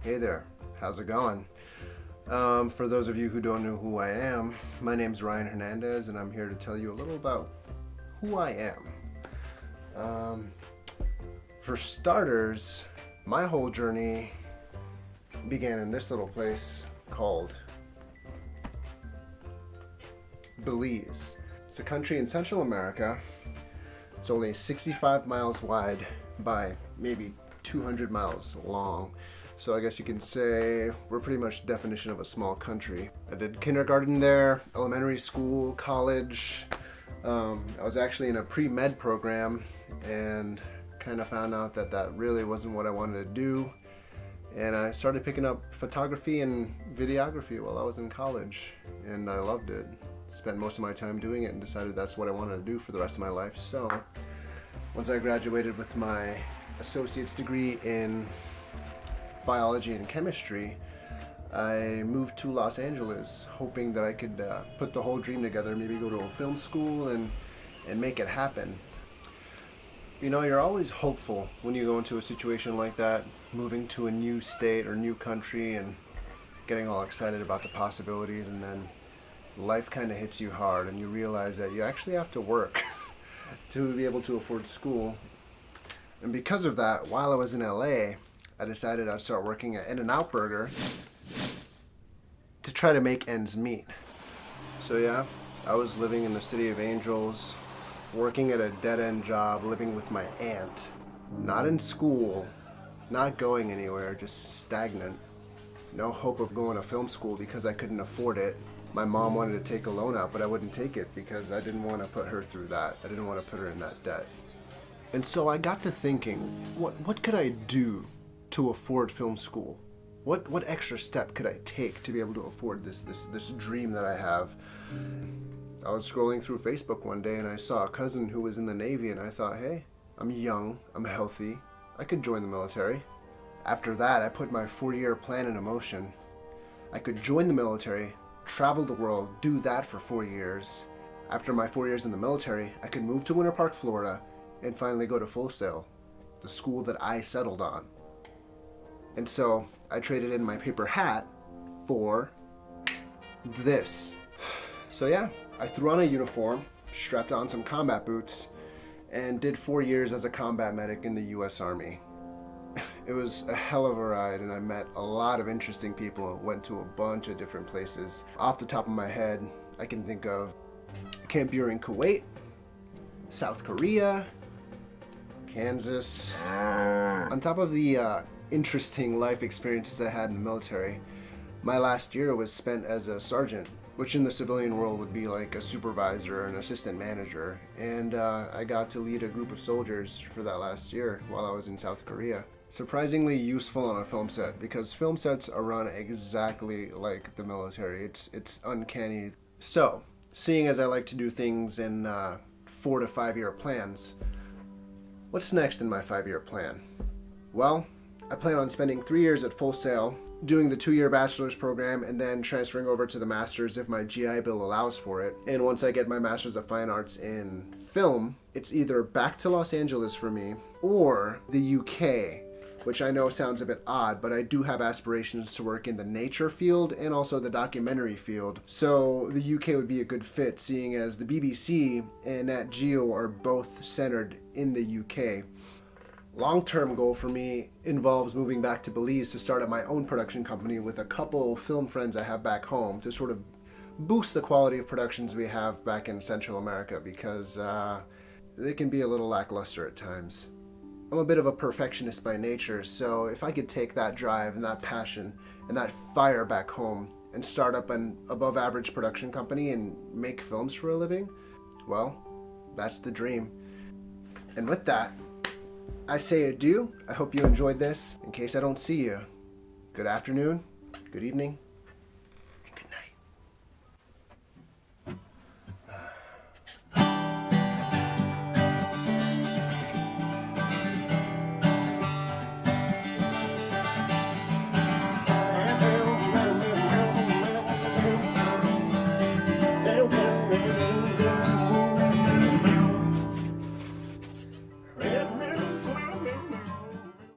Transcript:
Hey there, how's it going? For those of you who don't know who I am, my name's Ryan Hernandez and I'm here to tell you a little about who I am. For starters, my whole journey began in this little place called Belize. It's a country in Central America. It's only 65 miles wide by maybe 200 miles long. So I guess you can say we're pretty much the definition of a small country. I did kindergarten there, elementary school, college. I was actually in a pre-med program and kind of found out that that really wasn't what I wanted to do. And I started picking up photography and videography while I was in college, and I loved it. Spent most of my time doing it and decided that's what I wanted to do for the rest of my life. So once I graduated with my associate's degree in biology and chemistry, I moved to Los Angeles hoping that I could put the whole dream together, maybe go to a film school and make it happen. You know, you're always hopeful when you go into a situation like that, moving to a new state or new country and getting all excited about the possibilities, and then life kind of hits you hard and you realize that you actually have to work to be able to afford school. And because of that, while I was in LA, I decided I'd start working at In-N-Out Burger to try to make ends meet. So yeah, I was living in the City of Angels, working at a dead-end job, living with my aunt. Not in school, not going anywhere, just stagnant. No hope of going to film school because I couldn't afford it. My mom wanted to take a loan out, but I wouldn't take it because I didn't want to put her through that. I didn't want to put her in that debt. And so I got to thinking, what could I do to afford film school? What extra step could I take to be able to afford this dream that I have? I was scrolling through Facebook one day and I saw a cousin who was in the Navy, and I thought, hey, I'm young, I'm healthy, I could join the military. After that, I put my 4-year plan into motion. I could join the military, travel the world, do that for 4 years. After my 4 years in the military, I could move to Winter Park, Florida, and finally go to Full Sail, the school that I settled on. And so I traded in my paper hat for this. So yeah, I threw on a uniform, strapped on some combat boots, and did 4 years as a combat medic in the US Army. It was a hell of a ride, and I met a lot of interesting people, went to a bunch of different places. Off the top of my head, I can think of Camp Buren, Kuwait, South Korea, Kansas. On top of the interesting life experiences I had in the military, my last year was spent as a sergeant, which in the civilian world would be like a supervisor or an assistant manager. And I got to lead a group of soldiers for that last year while I was in South Korea. Surprisingly useful on a film set, because film sets are run exactly like the military. It's uncanny. So, seeing as I like to do things in 4 to 5 year plans, what's next in my 5-year plan? Well, I plan on spending 3 years at Full Sail, doing the 2-year bachelor's program, and then transferring over to the master's if my GI Bill allows for it. And once I get my master's of fine arts in film, it's either back to Los Angeles for me or the UK, which I know sounds a bit odd, but I do have aspirations to work in the nature field and also the documentary field. So the UK would be a good fit, seeing as the BBC and Nat Geo are both centered in the UK. Long-term goal for me involves moving back to Belize to start up my own production company with a couple film friends I have back home to sort of boost the quality of productions we have back in Central America, because they can be a little lackluster at times. I'm a bit of a perfectionist by nature, so if I could take that drive and that passion and that fire back home and start up an above average production company and make films for a living, well, that's the dream. And with that, I say adieu. I hope you enjoyed this. In case I don't see you, good afternoon, good evening,